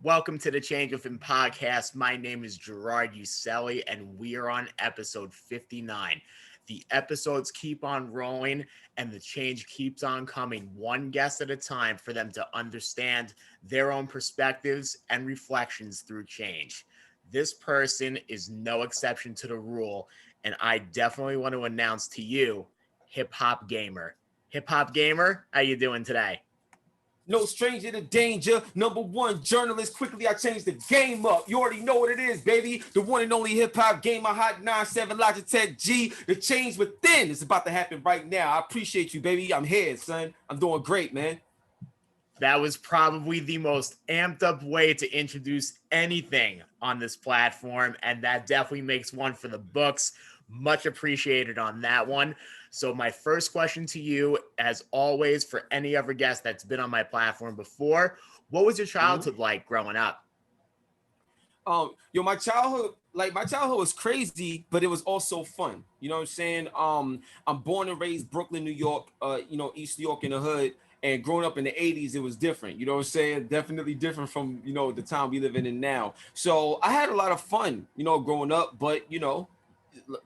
Welcome to the Change Within podcast. My name is Gerard Uselli, and we are on episode 59. The episodes keep on rolling, and the change keeps on coming, one guest at a time, for them to understand their own perspectives and reflections through change. This person is no exception to the rule, and I definitely want to announce to you, Hip Hop Gamer. Hip Hop Gamer, how you doing today? No stranger to danger. Number one journalist. Quickly, I changed the game up. You already know what it is, baby. The one and only hip hop gamer, Hot 97 Logitech G. The change within is about to happen right now. I appreciate you, baby. I'm here, son. I'm doing great, man. That was probably the most amped up way to introduce anything on this platform, and that definitely makes one for the books. Much appreciated on that one. So, my first question to you, as always, for any other guest that's been on my platform before, what was your Mhm. childhood like growing up? My childhood was crazy, but it was also fun. You know what I'm saying? I'm born and raised Brooklyn, New York. East New York in the hood. And growing up in the 80s, it was different. You know what I'm saying? Definitely different from, the time we live in now. So I had a lot of fun, growing up, but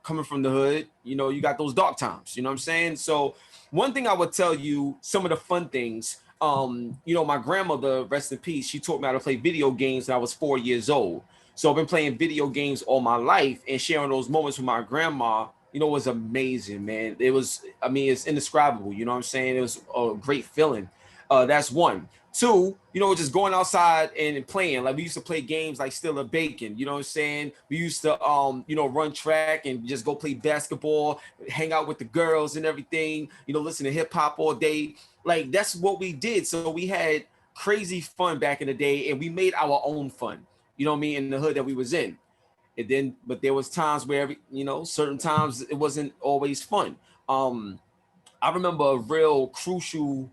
coming from the hood, you got those dark times, you know what I'm saying? So one thing I would tell you, some of the fun things, my grandmother, rest in peace, she taught me how to play video games when I was 4 years old. So I've been playing video games all my life, and sharing those moments with my grandma, was amazing, man. It's indescribable, you know what I'm saying? It was a great feeling. That's one. Two, just going outside and playing. Like we used to play games like Still a Bacon, you know what I'm saying? We used to run track and just go play basketball, hang out with the girls and everything, listen to hip hop all day. Like that's what we did. So we had crazy fun back in the day, and we made our own fun, you know what I mean, in the hood that we was in. And then but there was times where certain times it wasn't always fun. I remember a real crucial,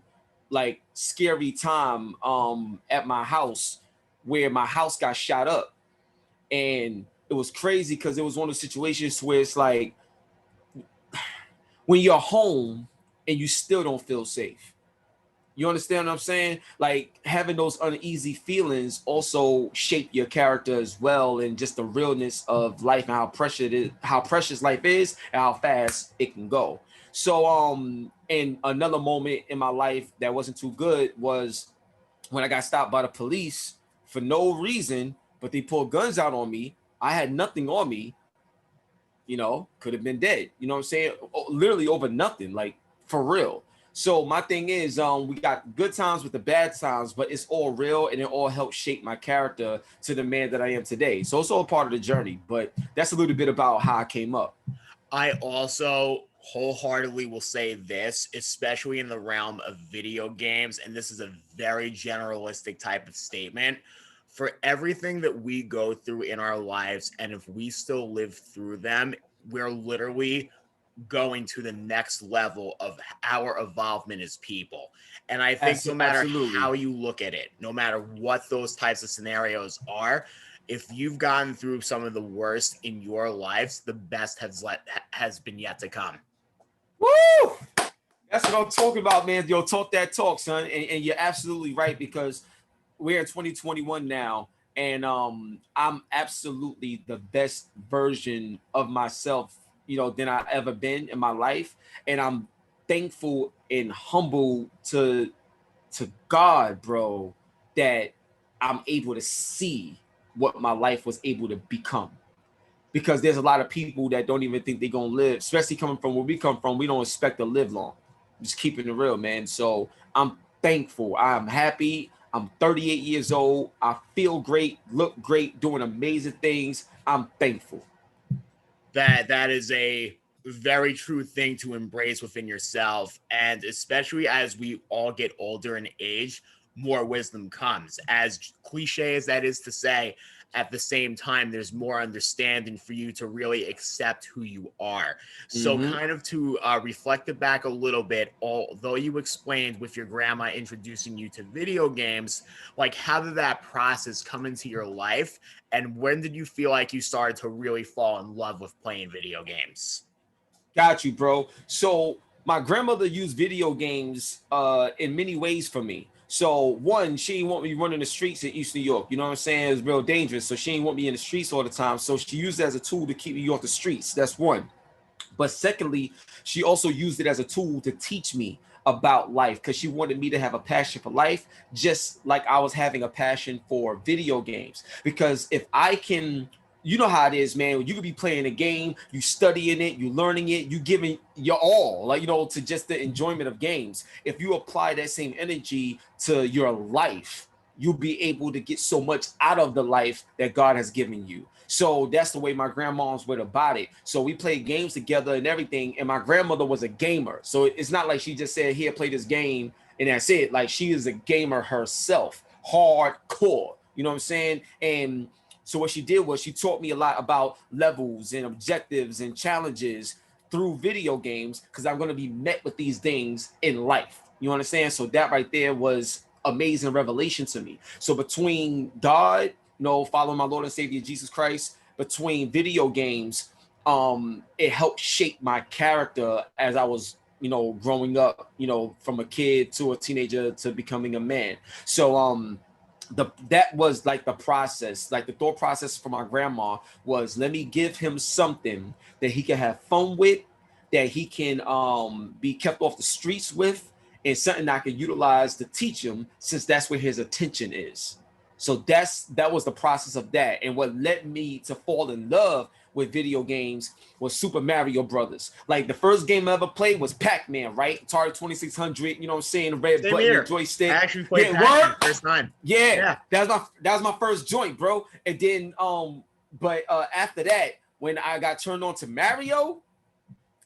like scary time at my house where my house got shot up. And it was crazy because it was one of those situations where it's like when you're home and you still don't feel safe. You understand what I'm saying? Like having those uneasy feelings also shape your character as well, and just the realness of life and how precious life is, and how fast it can go. So, and another moment in my life that wasn't too good was when I got stopped by the police for no reason, but they pulled guns out on me. I had nothing on me, could have been dead. You know what I'm saying? Literally over nothing, like for real. So my thing is, we got good times with the bad times, but it's all real, and it all helped shape my character to the man that I am today. So it's all part of the journey. But that's a little bit about how I came up. I also wholeheartedly will say this, especially in the realm of video games, and this is a very generalistic type of statement. For everything that we go through in our lives, and if we still live through them, we're literally going to the next level of our evolvement as people. And I think no matter how Absolutely. you look at it, no matter what those types of scenarios are, if you've gone through some of the worst in your lives, the best has been yet to come. Woo! That's what I'm talking about, man. Yo, talk that talk, son. And you're absolutely right, because we're in 2021 now, and I'm absolutely the best version of myself, than I ever been in my life. And I'm thankful and humble to God, bro, that I'm able to see what my life was able to become. Because there's a lot of people that don't even think they're gonna live, especially coming from where we come from. We don't expect to live long. Just keeping it real, man. So I'm thankful. I'm happy. I'm 38 years old. I feel great, look great, doing amazing things. I'm thankful. That is a very true thing to embrace within yourself, and especially as we all get older in age, more wisdom comes. As cliche as that is to say, at the same time there's more understanding for you to really accept who you are. So Mm-hmm. kind of to reflect it back a little bit, although you explained with your grandma introducing you to video games, like how did that process come into your life, and when did you feel like you started to really fall in love with playing video games? Got you, bro. So my grandmother used video games in many ways for me. So one, she didn't want me running the streets in East New York. You know what I'm saying? It's real dangerous. So she didn't want me in the streets all the time. So she used it as a tool to keep me off the streets. That's one. But secondly, she also used it as a tool to teach me about life, because she wanted me to have a passion for life, just like I was having a passion for video games. Because if I can, you know how it is, man, you could be playing a game, you studying it, you learning it, you giving your all, like, you know, to just the enjoyment of games. If you apply that same energy to your life, you'll be able to get so much out of the life that God has given you. So that's the way my grandmoms went about it. So we played games together and everything. And my grandmother was a gamer. So it's not like she just said, here, play this game, and that's it. Like, she is a gamer herself, hardcore. You know what I'm saying? And so what she did was she taught me a lot about levels and objectives and challenges through video games, because I'm going to be met with these things in life. You understand? So that right there was amazing revelation to me. So between God, you know, following my Lord and Savior Jesus Christ, between video games, it helped shape my character as I was, you know, growing up, you know, from a kid to a teenager to becoming a man. So that was like the process, like the thought process for my grandma was, let me give him something that he can have fun with, that he can be kept off the streets with, and something I can utilize to teach him, since that's where his attention is. So that was the process of that. And what led me to fall in love with video games was Super Mario Brothers. Like, the first game I ever played was Pac-Man, right? Atari 2600, you know what I'm saying? The red Same button, here. the joystick. I actually played Pac-Man first time. Yeah, that was my first joint, bro. And then but after that, when I got turned on to Mario,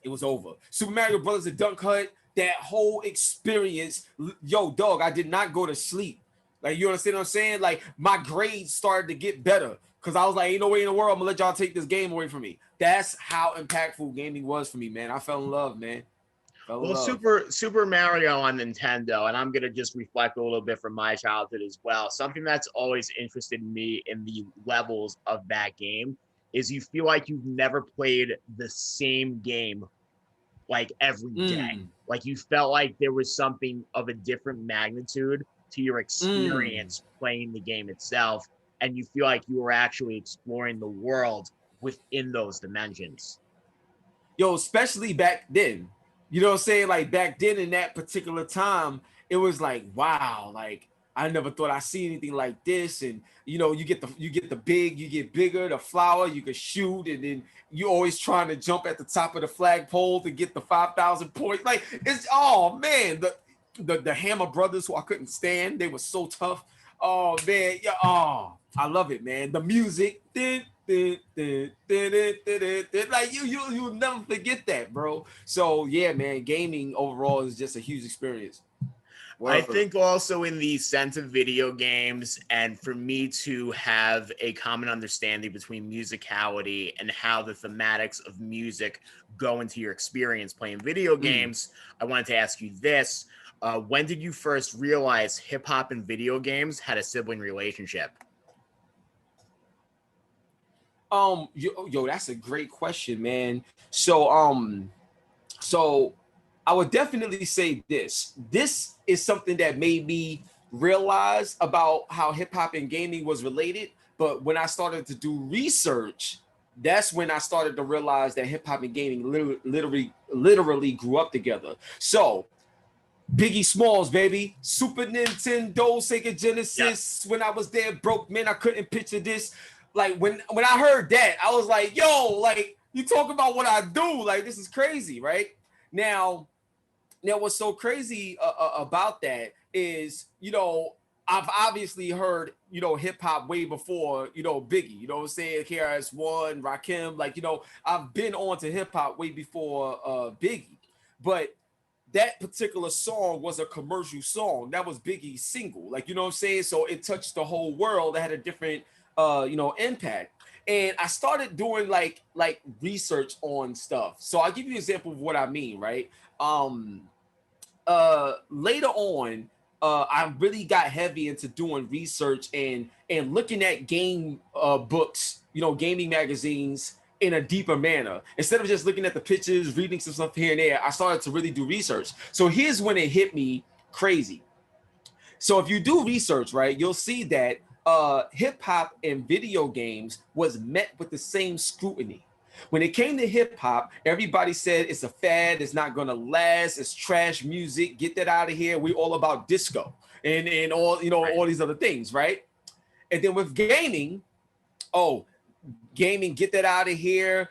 it was over. Super Mario Brothers and Dunk Hut, that whole experience, yo, dog, I did not go to sleep. Like, you understand what I'm saying? Like, my grades started to get better, because I was like, ain't no way in the world I'm gonna let y'all take this game away from me. That's how impactful gaming was for me, man. I fell in love, man. Well, Super Mario on Nintendo, and I'm gonna just reflect a little bit from my childhood as well. Something that's always interested me in the levels of that game is you feel like you've never played the same game like every day. Like, you felt like there was something of a different magnitude to your experience playing the game itself, and you feel like you were actually exploring the world within those dimensions. Yo, especially back then. You know what I'm saying? Like, back then in that particular time, it was like, wow, like, I never thought I'd see anything like this. And you know, you get bigger, the flower, you can shoot, and then you always trying to jump at the top of the flagpole to get the 5,000 points. Like, it's, oh man, the Hammer Brothers, who I couldn't stand, they were so tough. Oh man, yeah, oh, I love it, man. The music, like, you'll never forget that, bro. So yeah, man, gaming overall is just a huge experience. I think also in the sense of video games, and for me to have a common understanding between musicality and how the thematics of music go into your experience playing video games, I wanted to ask you this. When did you first realize hip hop and video games had a sibling relationship? Yo, that's a great question, man. So I would definitely say this. This is something that made me realize about how hip hop and gaming was related. But when I started to do research, that's when I started to realize that hip hop and gaming literally grew up together. So Biggie Smalls, baby, Super Nintendo, Sega Genesis. Yep. When I was there, broke, man, I couldn't picture this. Like, when I heard that, I was like, yo, like, you talk about what I do, like, this is crazy, right? Now what's so crazy about that is, you know, I've obviously heard, you know, hip hop way before, you know, Biggie, you know what I'm saying? KRS-One, Rakim, like, you know, I've been on to hip hop way before Biggie, but that particular song was a commercial song. That was Biggie's single, like, you know what I'm saying? So it touched the whole world. It had a different, you know, impact. And I started doing like research on stuff. So I'll give you an example of what I mean, right? Later on, I really got heavy into doing research and looking at game books, you know, gaming magazines in a deeper manner. Instead of just looking at the pictures, reading some stuff here and there, I started to really do research. So here's when it hit me crazy. So if you do research, right, you'll see that hip hop and video games was met with the same scrutiny. When it came to hip hop, everybody said it's a fad, it's not gonna last, it's trash music, get that out of here. We're all about disco and all, you know, all these other things, right? And then with gaming, oh, gaming, get that out of here.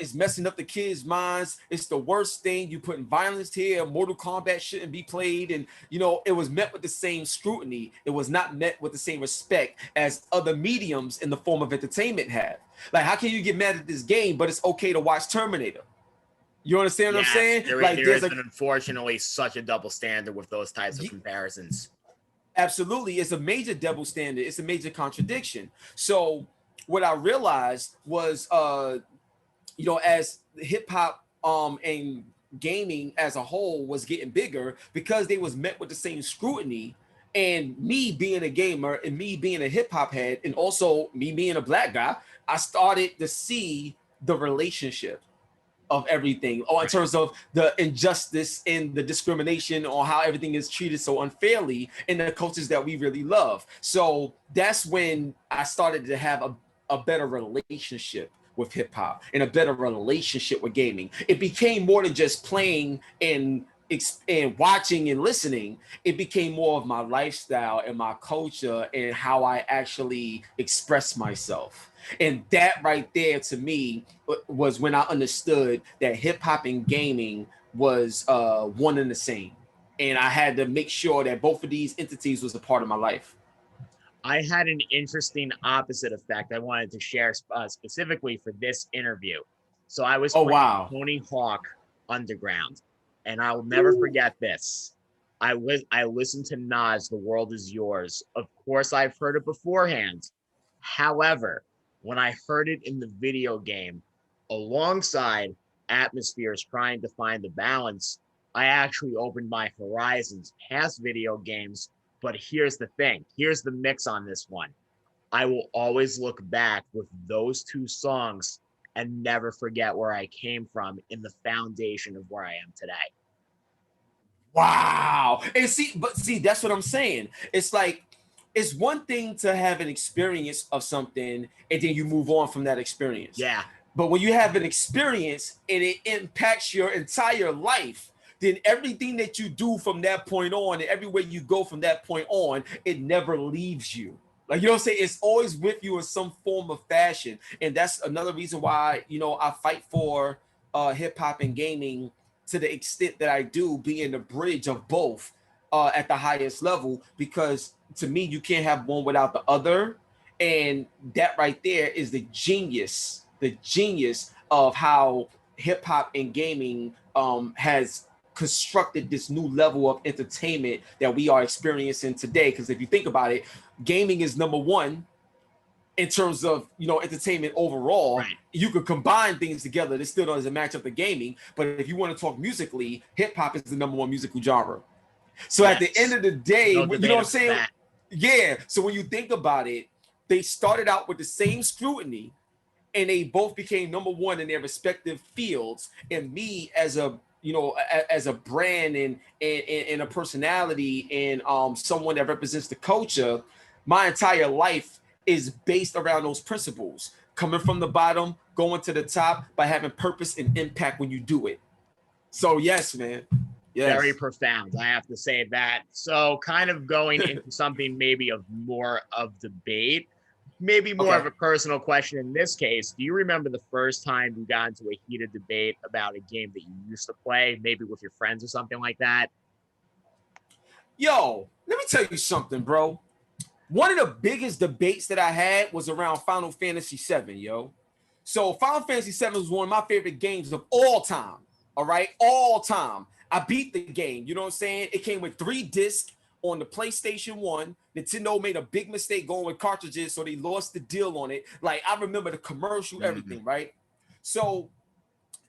It's messing up the kids' minds. It's the worst thing. You putting violence here. Mortal Kombat shouldn't be played. And, you know, it was met with the same scrutiny. It was not met with the same respect as other mediums in the form of entertainment have. Like, how can you get mad at this game, but it's okay to watch Terminator? You understand what I'm saying? There is unfortunately such a double standard with those types of comparisons. Absolutely. It's a major double standard. It's a major contradiction. So what I realized was, you know, as hip hop and gaming as a whole was getting bigger, because they was met with the same scrutiny, and me being a gamer and me being a hip hop head and also me being a black guy, I started to see the relationship of everything, or in terms of the injustice and the discrimination on how everything is treated so unfairly in the cultures that we really love. So that's when I started to have a better relationship with hip hop and a better relationship with gaming. It became more than just playing and watching and listening. It became more of my lifestyle and my culture and how I actually express myself. And that right there to me was when I understood that hip hop and gaming was one and the same. And I had to make sure that both of these entities was a part of my life. I had an interesting opposite effect I wanted to share specifically for this interview. So I was playing Tony Hawk Underground, and I'll never forget this. I listened to Nas, "The World Is Yours." Of course, I've heard it beforehand. However, when I heard it in the video game, alongside atmospheres trying to find the balance, I actually opened my horizons past video games. But here's the thing. Here's the mix on this one. I will always look back with those two songs and never forget where I came from in the foundation of where I am today. Wow. And see, that's what I'm saying. It's like, it's one thing to have an experience of something and then you move on from that experience. Yeah. But when you have an experience and it impacts your entire life, then everything that you do from that point on and everywhere you go from that point on, it never leaves you. Like, you know what I'm saying? It's always with you in some form of fashion. And that's another reason why, you know, I fight for hip hop and gaming to the extent that I do, being the bridge of both at the highest level, because to me, you can't have one without the other. And that right there is the genius of how hip hop and gaming has constructed this new level of entertainment that we are experiencing today. Because if you think about it, gaming is number one in terms of, you know, entertainment overall. Right. You could combine things together. This still doesn't match up to gaming. But if you want to talk musically, hip hop is the number one musical genre. So at the end of the day, you know what I'm saying? That. Yeah. So when you think about it, they started out with the same scrutiny and they both became number one in their respective fields. And me as a, you know, as a brand and a personality and someone that represents the culture, my entire life is based around those principles. Coming from the bottom, going to the top by having purpose and impact when you do it. So yes, man. Yes. Very profound, I have to say that. So kind of going into something maybe of more of debate, maybe more of a personal question in this case. Do you remember the first time you got into a heated debate about a game that you used to play, maybe with your friends or something like that? Yo, let me tell you something, bro. One of the biggest debates that I had was around Final Fantasy VII, yo. So Final Fantasy VII was one of my favorite games of all time, all right? All time. I beat the game, you know what I'm saying? It came with 3 discs on the PlayStation 1. Nintendo made a big mistake going with cartridges, so they lost the deal on it. Like, I remember the commercial, everything, right? So,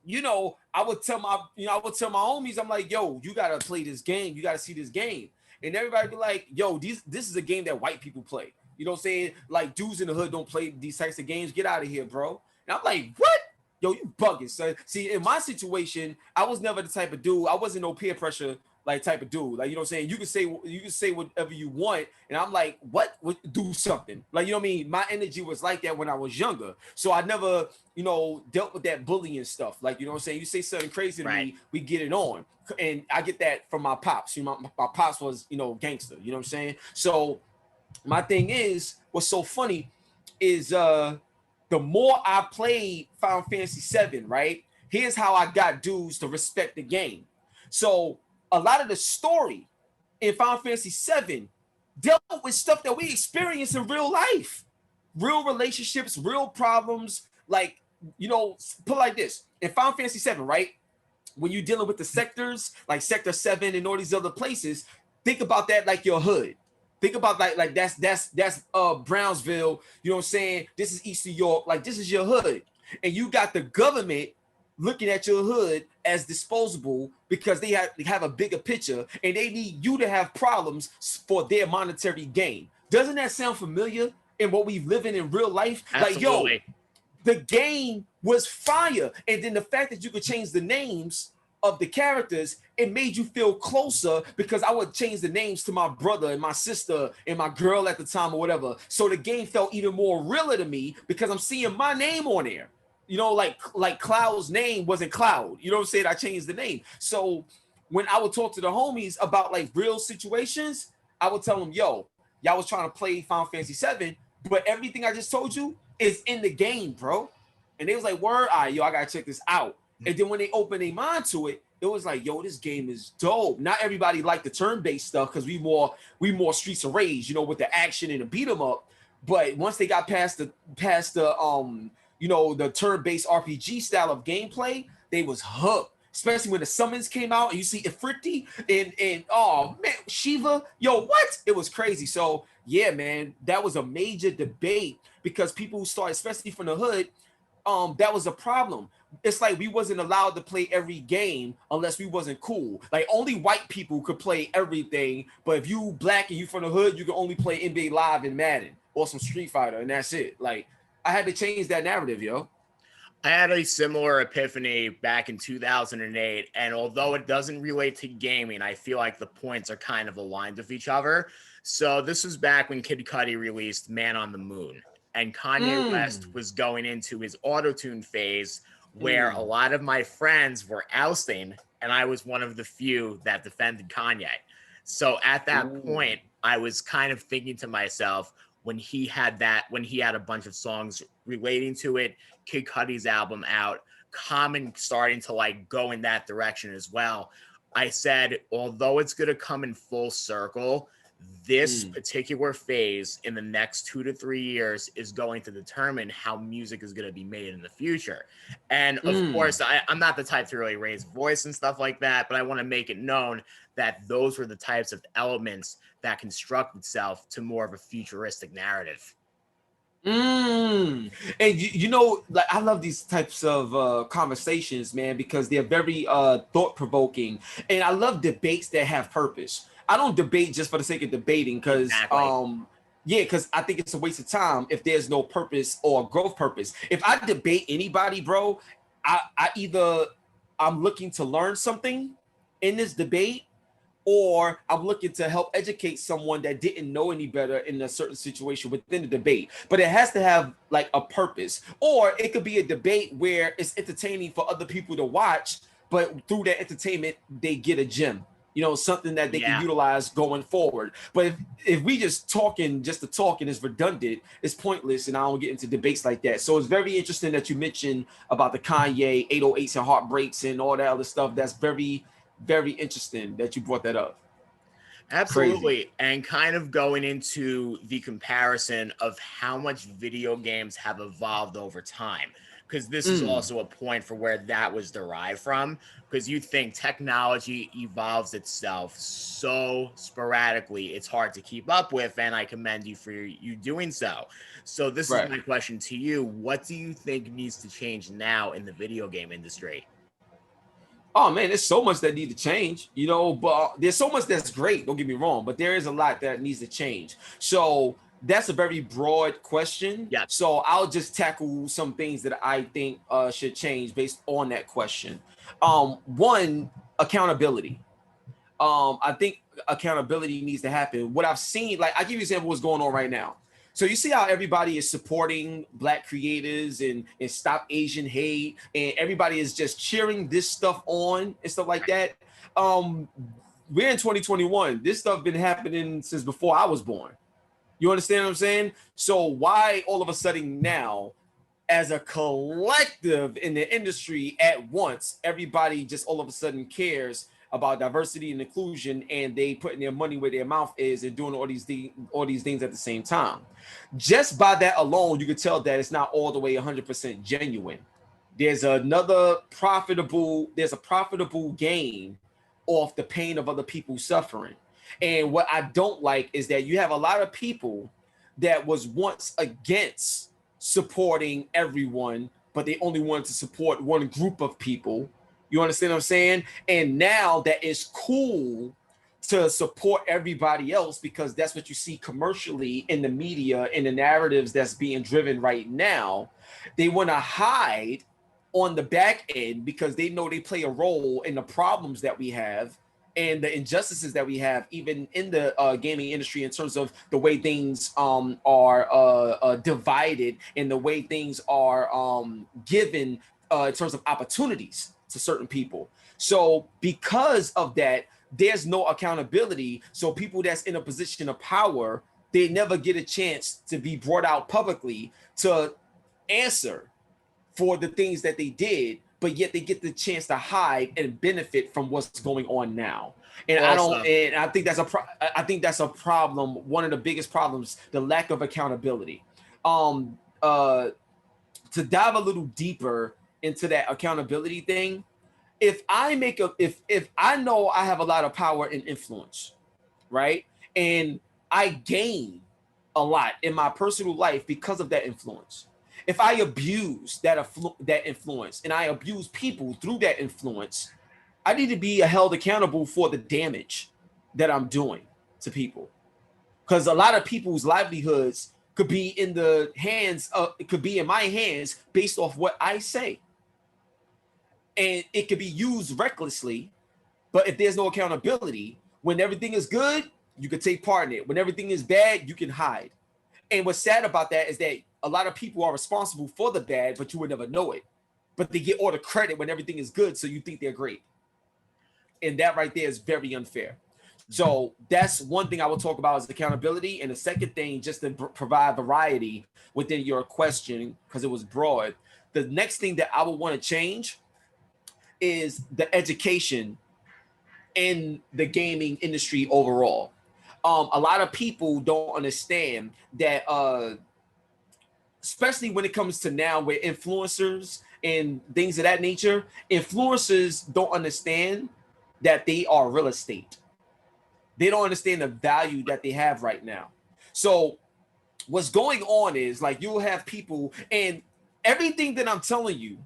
you know, I would tell my homies, I'm like, yo, you gotta play this game, you gotta see this game. And everybody be like, yo, this is a game that white people play. You know what I'm saying? Like, dudes in the hood don't play these types of games. Get out of here, bro. And I'm like, what? Yo, you bugging, son. See, in my situation, I was never the type of dude. I wasn't no peer pressure like type of dude. Like, you know what I'm saying? You can say whatever you want, and I'm like, what? Do something. Like, you know what I mean? My energy was like that when I was younger. So I never, you know, dealt with that bullying stuff. Like, you know what I'm saying? You say something crazy to me, we get it on. And I get that from my pops. You know, my pops was, you know, gangster. You know what I'm saying? So my thing is, what's so funny is the more I played Final Fantasy 7, right? Here's how I got dudes to respect the game. So a lot of the story in Final Fantasy 7 dealt with stuff that we experience in real life, real relationships, real problems. Like, you know, put it like this: in Final Fantasy 7, right? When you're dealing with the sectors, like Sector 7 and all these other places, think about that like your hood. Think about like that's Brownsville, you know what I'm saying? This is East New York, like this is your hood. And you got the government looking at your hood as disposable because they have a bigger picture and they need you to have problems for their monetary gain. Doesn't that sound familiar in what we live in real life? Absolutely. Like, yo, the game was fire. And then the fact that you could change the names of the characters, it made you feel closer because I would change the names to my brother and my sister and my girl at the time or whatever. So the game felt even more realer to me because I'm seeing my name on there. You know, like Cloud's name wasn't Cloud. You know what I'm saying? I changed the name. So when I would talk to the homies about like real situations, I would tell them, yo, y'all was trying to play Final Fantasy 7, but everything I just told you is in the game, bro. And they was like, word, all right, yo, I gotta check this out. And then when they opened their mind to it, it was like, yo, this game is dope. Not everybody liked the turn-based stuff because we more Streets of Rage, you know, with the action and the beat 'em up. But once they got past the you know, the turn-based RPG style of gameplay, they was hooked. Especially when the summons came out and you see Ifriti and oh man, Shiva, yo, what? It was crazy. So yeah, man, that was a major debate because people who started, especially from the hood, that was a problem. It's like we wasn't allowed to play every game unless we wasn't cool. Like only white people could play everything, but if you black and you from the hood, you can only play NBA Live and Madden or some Street Fighter, and that's it. Like I had to change that narrative, yo. I had a similar epiphany back in 2008, and although it doesn't relate to gaming, I feel like the points are kind of aligned with each other. So this was back when Kid Cudi released Man on the Moon, and Kanye West was going into his Autotune phase where a lot of my friends were ousting, and I was one of the few that defended Kanye. So at that point, I was kind of thinking to myself, when he had a bunch of songs relating to it, Kid Cudi's album out, Common starting to like go in that direction as well. I said, although it's going to come in full circle, this particular phase in the next 2 to 3 years is going to determine how music is going to be made in the future. And of course, I'm not the type to really raise voice and stuff like that, but I want to make it known that those were the types of elements that construct itself to more of a futuristic narrative. And you know, like I love these types of conversations, man, because they're very thought-provoking, and I love debates that have purpose. I don't debate just for the sake of debating because because I think it's a waste of time if there's no purpose or growth purpose. If I debate anybody, bro, I either I'm looking to learn something in this debate, or I'm looking to help educate someone that didn't know any better in a certain situation within the debate. But it has to have like a purpose, or it could be a debate where it's entertaining for other people to watch, but through that entertainment, they get a gem, you know, something that they can utilize going forward. But if we just talking just to talk and it's redundant, it's pointless, and I don't get into debates like that. So it's very interesting that you mentioned about the Kanye 808s and heartbreaks and all that other stuff. That's very, very interesting that you brought that up. Absolutely. Crazy. And kind of going into the comparison of how much video games have evolved over time, because this is also a point for where that was derived from, because you think technology evolves itself so sporadically, it's hard to keep up with, and I commend you for you doing so. So this is my question to you. What do you think needs to change now in the video game industry? Oh man, there's so much that needs to change, you know, but there's so much that's great, don't get me wrong, but there is a lot that needs to change. So that's a very broad question. Yeah. So I'll just tackle some things that I think should change based on that question. One, accountability. I think accountability needs to happen. What I've seen, like I give you an example of what's going on right now. So you see how everybody is supporting Black creators and stop Asian hate, and everybody is just cheering this stuff on and stuff like that. We're in 2021. This stuff been happening since before I was born. You understand what I'm saying? So why all of a sudden now, as a collective in the industry at once, everybody just all of a sudden cares about diversity and inclusion, and they putting their money where their mouth is and doing all these things at the same time. Just by that alone, you can tell that it's not all the way 100% genuine. There's a profitable gain off the pain of other people suffering. And what I don't like is that you have a lot of people that was once against supporting everyone, but they only wanted to support one group of people. You understand what I'm saying? And now that it's cool to support everybody else because that's what you see commercially in the media, in the narratives that's being driven right now. They want to hide on the back end because they know they play a role in the problems that we have and the injustices that we have, even in the gaming industry, in terms of the way things are divided and the way things are given in terms of opportunities to certain people. So because of that, there's no accountability. So people that's in a position of power, they never get a chance to be brought out publicly to answer for the things that they did, but yet they get the chance to hide and benefit from what's going on now. And awesome. I think that's a problem. One of the biggest problems, the lack of accountability. To dive a little deeper into that accountability thing, if I know I have a lot of power and influence, right, and I gain a lot in my personal life because of that influence. If I abuse that influence and I abuse people through that influence, I need to be held accountable for the damage that I'm doing to people. Because a lot of people's livelihoods could be in my hands based off what I say. And it could be used recklessly, but if there's no accountability, when everything is good, you can take part in it. When everything is bad, you can hide. And what's sad about that is that a lot of people are responsible for the bad, but you would never know it. But they get all the credit when everything is good, so you think they're great. And that right there is very unfair. So that's one thing I will talk about is accountability. And the second thing, just to provide variety within your question, because it was broad, the next thing that I would want to change is the education in the gaming industry overall. A lot of people don't understand that, especially when it comes to now with influencers and things of that nature, influencers don't understand that they are real estate. They don't understand the value that they have right now. So what's going on is like you'll have people, and everything that I'm telling you,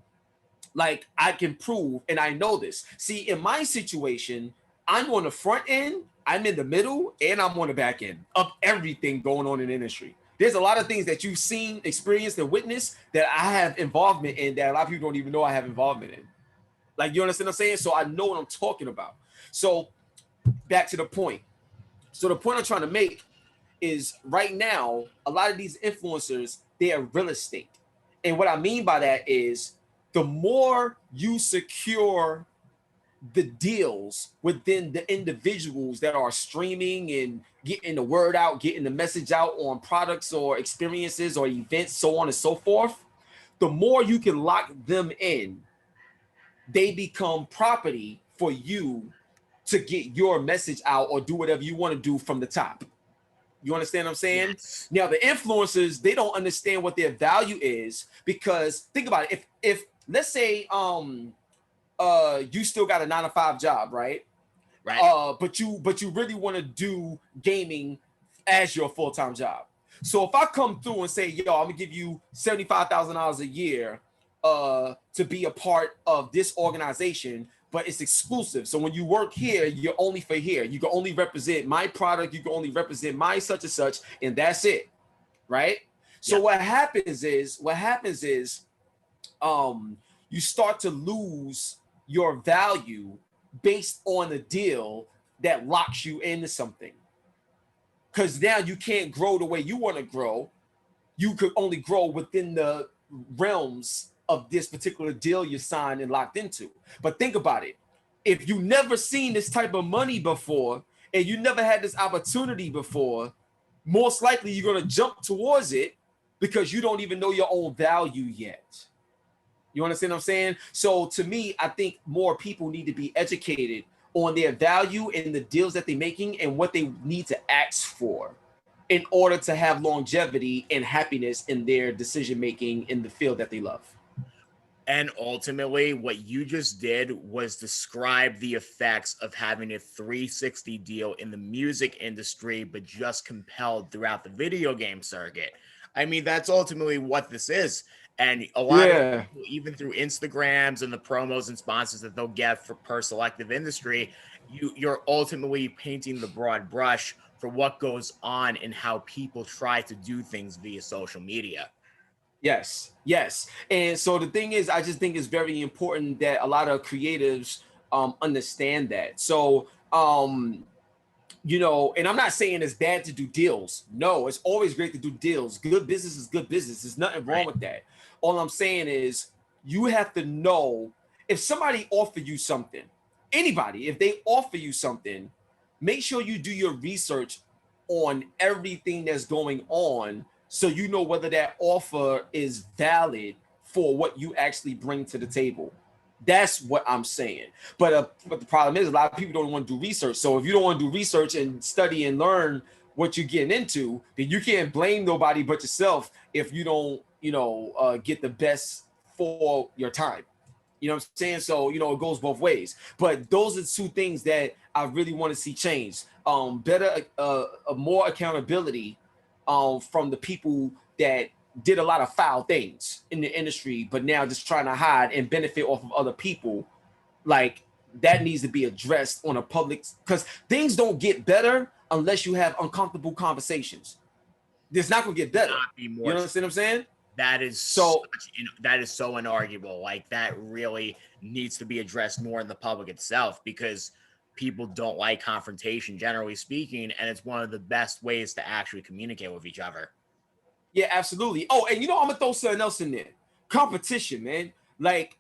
like I can prove, and I know this. See, in my situation, I'm on the front end, I'm in the middle, and I'm on the back end of everything going on in the industry. There's a lot of things that you've seen, experienced, and witnessed that I have involvement in that a lot of people don't even know I have involvement in. Like, you understand what I'm saying? So I know what I'm talking about. So back to the point. So the point I'm trying to make is right now, a lot of these influencers, they are real estate. And what I mean by that is the more you secure the deals within the individuals that are streaming and getting the word out, getting the message out on products or experiences or events, so on and so forth, the more you can lock them in, they become property for you to get your message out or do whatever you want to do from the top. You understand what I'm saying? Yes. Now, the influencers, they don't understand what their value is, because think about it. If let's say you still got a 9-to-5 job, right? Right. But you really want to do gaming as your full-time job. So if I come through and say, yo, I'm gonna give you $75,000 a year to be a part of this organization, but it's exclusive. So when you work here, you're only for here. You can only represent my product. You can only represent my such and such, and that's it, right? So what happens is you start to lose your value based on the deal that locks you into something. Because now you can't grow the way you want to grow. You could only grow within the realms of this particular deal you signed and locked into. But think about it. If you never seen this type of money before and you never had this opportunity before, most likely you're going to jump towards it because you don't even know your own value yet. You understand what I'm saying? So to me, I think more people need to be educated on their value and the deals that they're making and what they need to ask for in order to have longevity and happiness in their decision making in the field that they love. And ultimately, what you just did was describe the effects of having a 360 deal in the music industry, but just compelled throughout the video game circuit. I mean, that's ultimately what this is. And a lot of people, even through Instagrams and the promos and sponsors that they'll get per selective industry, you're ultimately painting the broad brush for what goes on and how people try to do things via social media. Yes. And so the thing is, I just think it's very important that a lot of creatives understand that. So, you know, and I'm not saying it's bad to do deals. No, it's always great to do deals. Good business is good business. There's nothing wrong with that. All I'm saying is you have to know if somebody offer you something, anybody, if they offer you something, make sure you do your research on everything that's going on so you know whether that offer is valid for what you actually bring to the table. That's what I'm saying. But the problem is a lot of people don't want to do research. So if you don't want to do research and study and learn what you're getting into, then you can't blame nobody but yourself if you don't, get the best for your time. You know what I'm saying? So, it goes both ways. But those are two things that I really want to see change. Better, more accountability from the people that did a lot of foul things in the industry, but now just trying to hide and benefit off of other people. Like, that needs to be addressed on a public, because things don't get better unless you have uncomfortable conversations. It's not going to get better. You know what I'm saying? That is so unarguable. Like, that really needs to be addressed more in the public itself, because people don't like confrontation, generally speaking, and it's one of the best ways to actually communicate with each other. Yeah, absolutely. Oh, and I'm gonna throw something else in there. Competition, man. Like,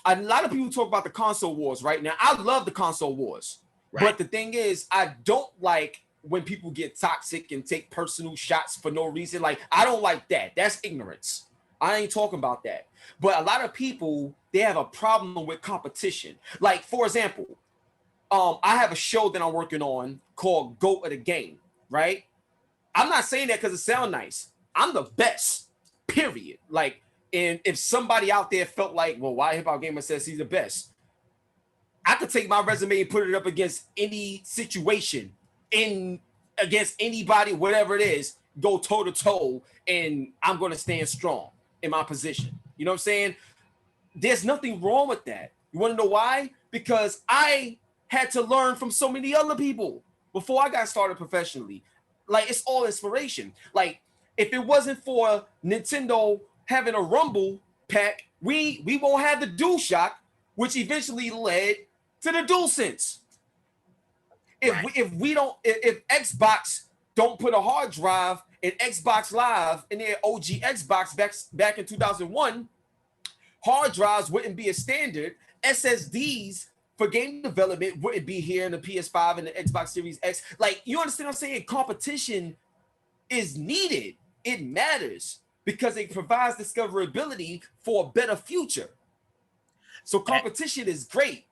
a lot of people talk about the console wars right now. I love the console wars, but the thing is, I don't like when people get toxic and take personal shots for no reason. Like, I don't like that. That's ignorance. I ain't talking about that. But a lot of people, they have a problem with competition. Like, for example, I have a show that I'm working on called GOAT of the Game, right? I'm not saying that because it sounds nice. I'm the best, period. Like, and if somebody out there felt like, well, why HipHopGamer says he's the best, I could take my resume and put it up against any situation, against anybody, whatever it is, go toe to toe, and I'm going to stand strong in my position. You know what I'm saying? There's nothing wrong with that. You want to know why? Because I had to learn from so many other people before I got started professionally. Like, it's all inspiration. Like, if it wasn't for Nintendo having a Rumble pack, we won't have the DualShock, which eventually led to the DualSense. If Xbox don't put a hard drive in Xbox Live in their OG Xbox back in 2001, hard drives wouldn't be a standard. SSDs for game development wouldn't be here in the PS5 and the Xbox Series X. Like, you understand what I'm saying? Competition is needed. It matters because it provides discoverability for a better future. So competition is great.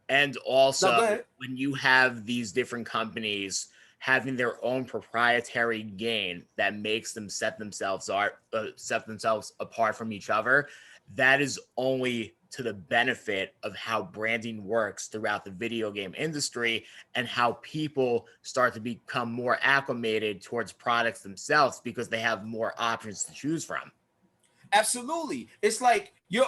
And also, when you have these different companies having their own proprietary gain that makes them set themselves apart from each other, that is only to the benefit of how branding works throughout the video game industry and how people start to become more acclimated towards products themselves because they have more options to choose from. Absolutely. It's like, I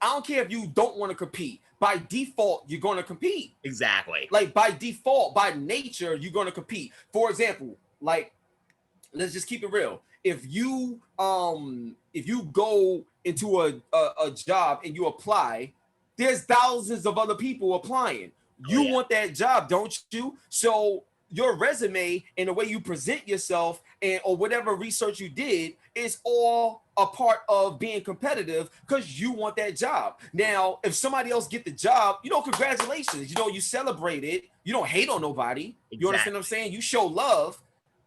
don't care if you don't want to compete. By default, you're going to compete. Exactly. Like, by default, by nature, you're going to compete. For example, like, let's just keep it real. If you go into a job and you apply, there's thousands of other people applying. You want that job, don't you? So your resume and the way you present yourself and or whatever research you did is all a part of being competitive because you want that job. Now, if somebody else get the job, congratulations. You celebrate it. You don't hate on nobody. You understand what I'm saying? You show love.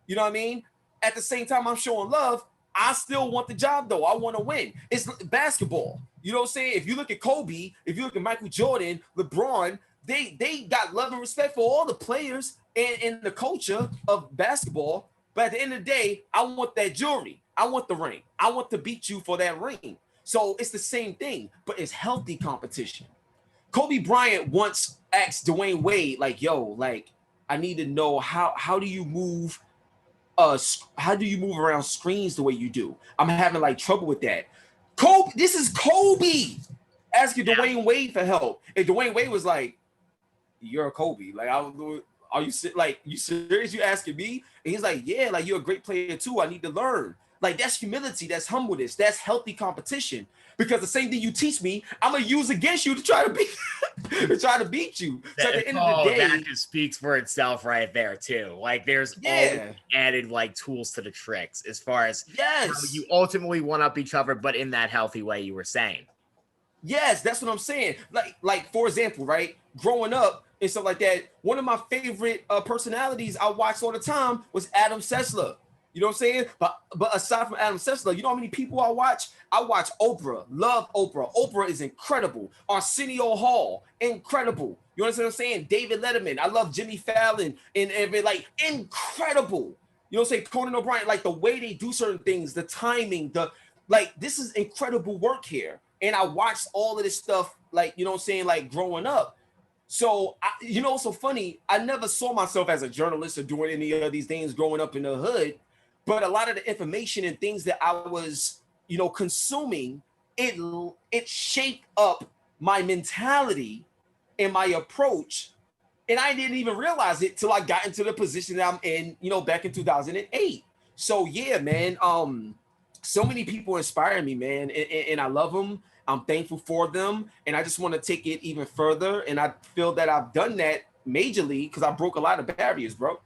You know what I mean? At the same time, I'm showing love. I still want the job though. I want to win. It's basketball. You know what I'm saying? If you look at Kobe, if you look at Michael Jordan, LeBron, they got love and respect for all the players and the culture of basketball. But at the end of the day, I want that jewelry. I want the ring. I want to beat you for that ring. So it's the same thing, but it's healthy competition. Kobe Bryant once asked Dwayne Wade, like, yo, like, I need to know how do you move around screens the way you do? I'm having like trouble with that. Kobe, this is Kobe asking Dwayne Wade for help. And Dwayne Wade was like, you're a Kobe. Like, are you serious? You asking me? And he's like, yeah, like you're a great player too. I need to learn. Like, that's humility, that's humbleness, that's healthy competition. Because the same thing you teach me, I'm gonna use against you to try to beat you. So at the end of the day, that just speaks for itself right there too. Like, there's all added like tools to the tricks as far as how you ultimately one up each other, but in that healthy way you were saying. Yes, that's what I'm saying. Like for example, right? Growing up and stuff like that, one of my favorite personalities I watched all the time was Adam Sessler. You know what I'm saying? But aside from Adam Sessler, you know how many people I watch? I watch Oprah. Love Oprah. Oprah is incredible. Arsenio Hall, incredible. You understand what I'm saying? David Letterman. I love Jimmy Fallon and like incredible. You know what I'm saying? Conan O'Brien, like the way they do certain things, the timing, this is incredible work here. And I watched all of this stuff, like, you know what I'm saying, like growing up. So, what's so funny? I never saw myself as a journalist or doing any of these things growing up in the hood. But a lot of the information and things that I was, consuming, it shaped up my mentality and my approach. And I didn't even realize it till I got into the position that I'm in, back in 2008. So yeah, man, so many people inspire me, man, and I love them. I'm thankful for them. And I just want to take it even further. And I feel that I've done that majorly because I broke a lot of barriers, bro.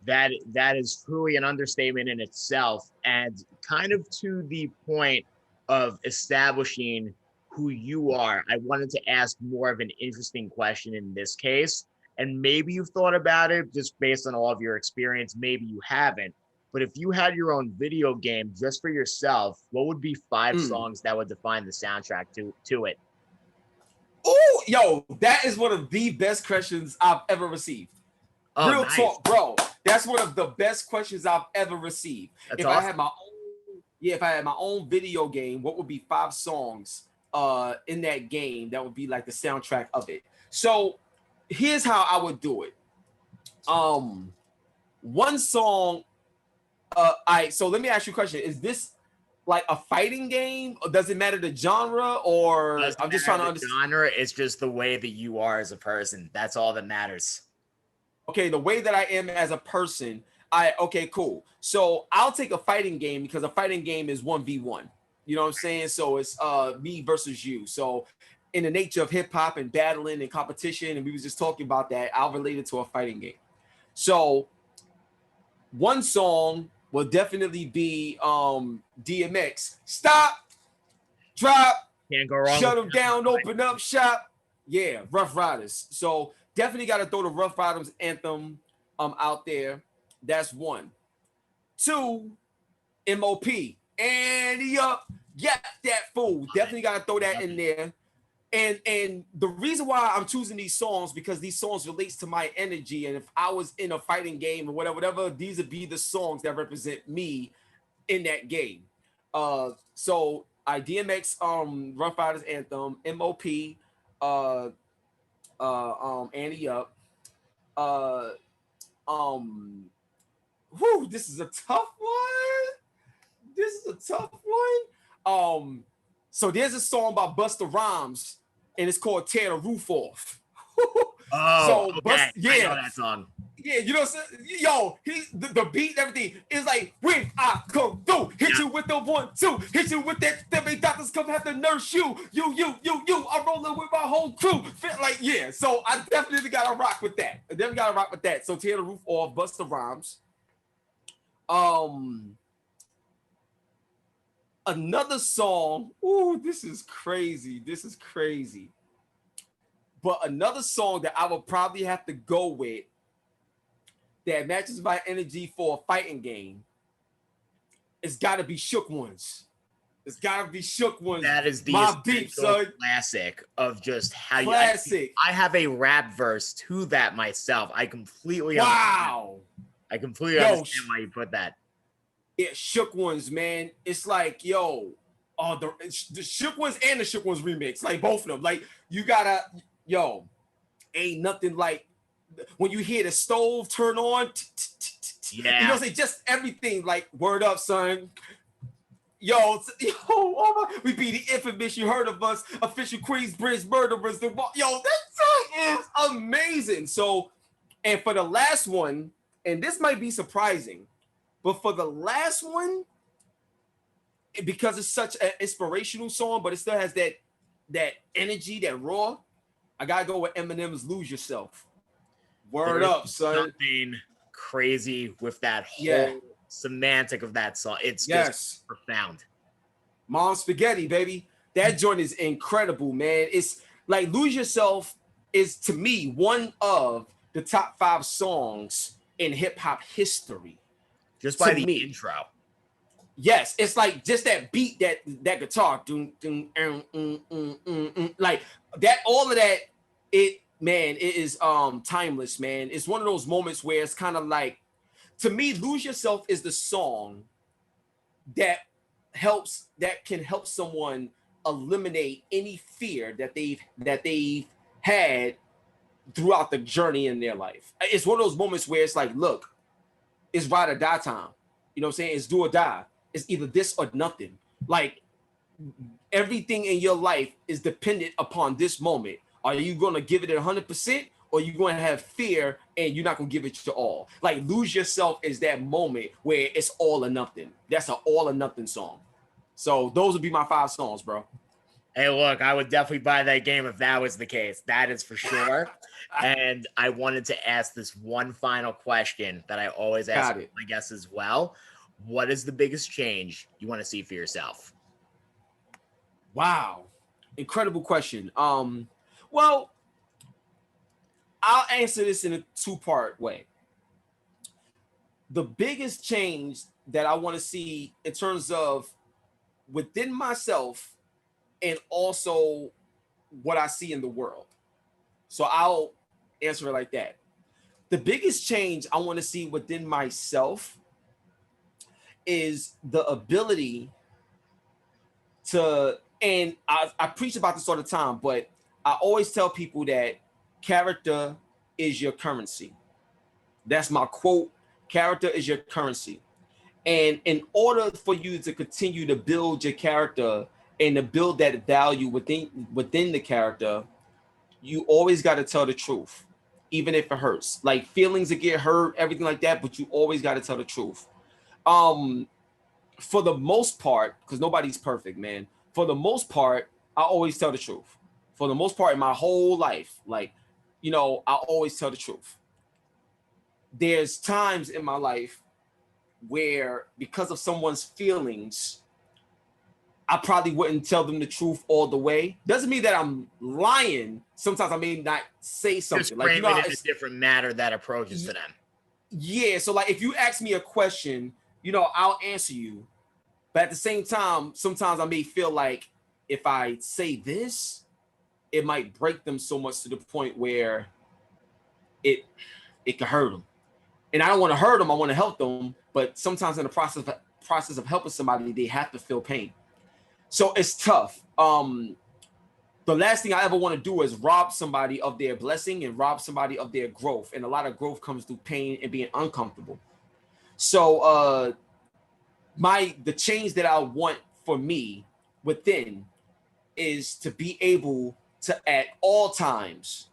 That is truly an understatement in itself, and kind of to the point of establishing who you are. I wanted to ask more of an interesting question in this case, and maybe you've thought about it just based on all of your experience. Maybe you haven't, but if you had your own video game just for yourself, what would be 5 songs that would define the soundtrack to it? Oh, yo, that is one of the best questions I've ever received. Oh, Real talk, bro. That's one of the best questions I've ever received. That's awesome. If I had my own video game, what would be 5 songs in that game that would be like the soundtrack of it? So here's how I would do it. One song. So let me ask you a question. Is this like a fighting game? Or does it matter the genre? Or I'm just trying to understand. Genre is just the way that you are as a person. That's all that matters. Okay, the way that I am as a person, okay, cool. So I'll take a fighting game because a fighting game is 1v1. You know what I'm saying? So it's me versus you. So in the nature of hip hop and battling and competition, and we was just talking about that, I'll relate it to a fighting game. So one song will definitely be DMX. Stop, drop, can't go wrong. Shut them down, open up shop. Yeah, Rough Riders. So definitely got to throw the Rough Riders anthem out there. That's 1. 2, MOP. And yup, yeah, that fool. Definitely got to throw that in there. And the reason why I'm choosing these songs, because these songs relates to my energy. And if I was in a fighting game or whatever, these would be the songs that represent me in that game. So I DMX Rough Riders anthem, MOP, Annie Up. This is a tough one. So there's a song by Busta Rhymes, and it's called "Tear the Roof Off." I know that song. Yeah, you know what I'm saying? Yo, the beat and everything is like, when I come through, hit you with the 1, 2, hit you with that, the doctors come have to nurse you. I'm rolling with my whole crew. Like, yeah, so I definitely gotta rock with that. So tear the roof off, Busta Rhymes. Another song. Ooh, this is crazy. But another song that I would probably have to go with that matches my energy for a fighting game, it's got to be Shook Ones. That is the My beat, son. Classic of just how classic. I have a rap verse to that myself. I completely understand why you put that. Yeah, Shook Ones, man. It's like, yo, the Shook Ones and the Shook Ones remix, like both of them. Like, you gotta, ain't nothing like when you hear the stove turn on. Yeah, you know, say just everything. Like, word up, son. Yo, oh my, we be the infamous. You heard of us, official Queensbridge murderers. Yo, that song is amazing. So, and for the last one, and this might be surprising, but for the last one, because it's such an inspirational song, but it still has that energy, that raw, I gotta go with Eminem's "Lose Yourself." Word up, son. Something crazy with that whole semantic of that song. It's just profound. Mom Spaghetti, baby. That joint is incredible, man. It's like "Lose Yourself" is, to me, one of the top 5 songs in hip hop history. Just by the intro. Yes, it's like just that beat, that guitar, like that, all of that. It is timeless, man. It's one of those moments where it's kind of like, to me, "Lose Yourself" is the song that can help someone eliminate any fear that they've had throughout the journey in their life. It's one of those moments where it's like, look, it's ride or die time. You know what I'm saying? It's do or die. It's either this or nothing. Like, everything in your life is dependent upon this moment. Are you going to give it 100%, or are you going to have fear and you're not going to give it your all? Like, "Lose Yourself" is that moment where it's all or nothing. That's an all or nothing song. So those would be my 5 songs, bro. Hey, look, I would definitely buy that game if that was the case. That is for sure. And I wanted to ask this one final question that I always ask my guests as well. What is the biggest change you want to see for yourself? Wow. Incredible question. Well, I'll answer this in a 2-part way. The biggest change that I want to see in terms of within myself and also what I see in the world. So I'll answer it like that. The biggest change I want to see within myself is the ability to, and I preach about this all the time, but I always tell people that character is your currency. That's my quote. Character is your currency. And in order for you to continue to build your character and to build that value within the character, you always got to tell the truth, even if it hurts. Like, feelings that get hurt, everything like that, but you always got to tell the truth. For the most part, because nobody's perfect, man. For the most part, I always tell the truth. For the most part in my whole life, like, I always tell the truth. There's times in my life where, because of someone's feelings, I probably wouldn't tell them the truth all the way. Doesn't mean that I'm lying. Sometimes I may not say something. Just frame it in a different manner that approaches to them. Yeah, so like, if you ask me a question, I'll answer you. But at the same time, sometimes I may feel like if I say this, it might break them so much to the point where it could hurt them. And I don't want to hurt them. I want to help them. But sometimes in the process of helping somebody, they have to feel pain. So it's tough. The last thing I ever want to do is rob somebody of their blessing and rob somebody of their growth. And a lot of growth comes through pain and being uncomfortable. So the change that I want for me within is to be able to, at all times,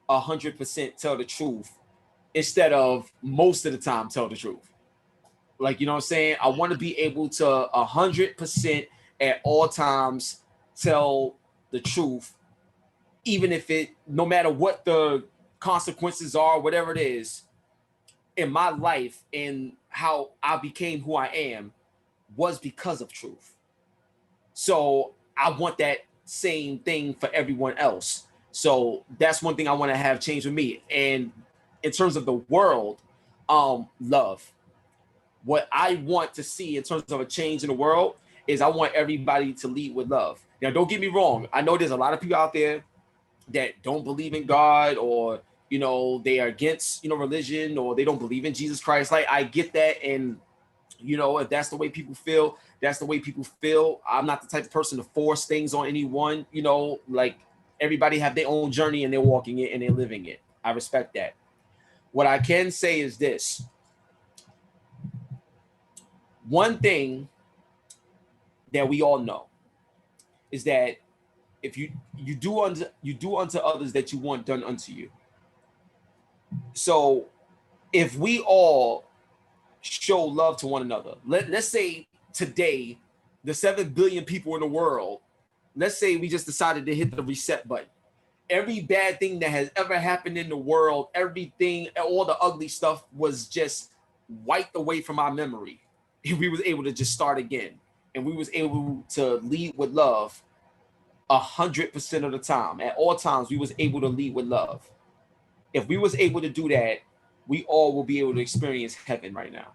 100% tell the truth instead of most of the time tell the truth. Like, you know what I'm saying? I want to be able to 100% at all times tell the truth, even if it, no matter what the consequences are, whatever it is in my life and how I became who I am was because of truth. So I want that same thing for everyone else. So that's one thing I want to have change with me. And in terms of the world, love. What I want to see in terms of a change in the world is I want everybody to lead with love. Now, don't get me wrong. I know there's a lot of people out there that don't believe in God, or, you know, they are against, you know, religion, or they don't believe in Jesus Christ. Like, I get that. And, you know, if that's the way people feel, that's the way people feel. I'm not the type of person to force things on anyone. You know, like, everybody have their own journey and they're walking it and they're living it. I respect that. What I can say is this. One thing that we all know is that if you do unto others that you want done unto you. So if we all show love to one another, let's say today, the 7 billion people in the world, let's say we just decided to hit the reset button. Every bad thing that has ever happened in the world, everything, all the ugly stuff was just wiped away from our memory. We was able to just start again, and we was able to lead with love 100% of the time. At all times, we was able to lead with love. If we was able to do that, we all will be able to experience heaven right now.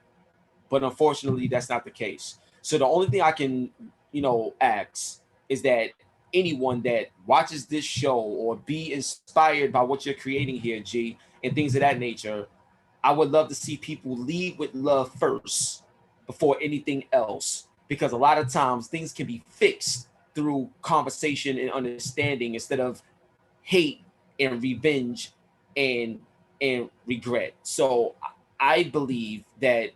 But unfortunately, that's not the case. So the only thing I can, you know, ask is that anyone that watches this show or be inspired by what you're creating here, G, and things of that nature, I would love to see people lead with love first before anything else, because a lot of times things can be fixed through conversation and understanding instead of hate and revenge and regret. So I believe that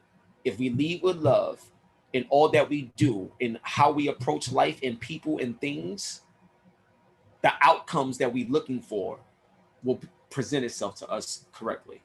if we lead with love in all that we do, in how we approach life and people and things, the outcomes that we're looking for will present itself to us correctly.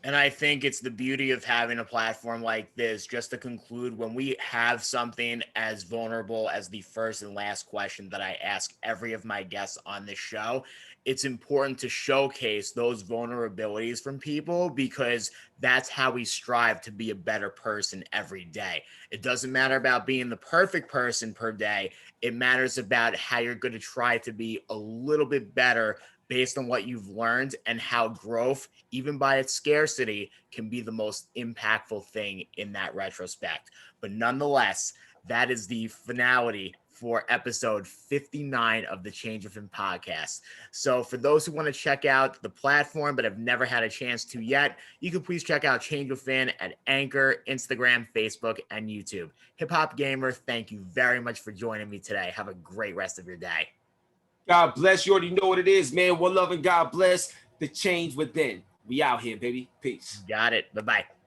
And I think it's the beauty of having a platform like this. Just to conclude, when we have something as vulnerable as the first and last question that I ask every of my guests on this show, it's important to showcase those vulnerabilities from people, because that's how we strive to be a better person every day. It doesn't matter about being the perfect person per day. It matters about how you're going to try to be a little bit better based on what you've learned, and how growth, even by its scarcity, can be the most impactful thing in that retrospect. But nonetheless, that is the finality for episode 59 of the Change Within podcast. So for those who want to check out the platform but have never had a chance to yet, you can please check out Change Within at Anchor, Instagram, Facebook, and YouTube. HipHopGamer, thank you very much for joining me today. Have a great rest of your day. God bless. You already know what it is, man. One love and God bless. The change within. We out here, baby. Peace. Got it. Bye-bye.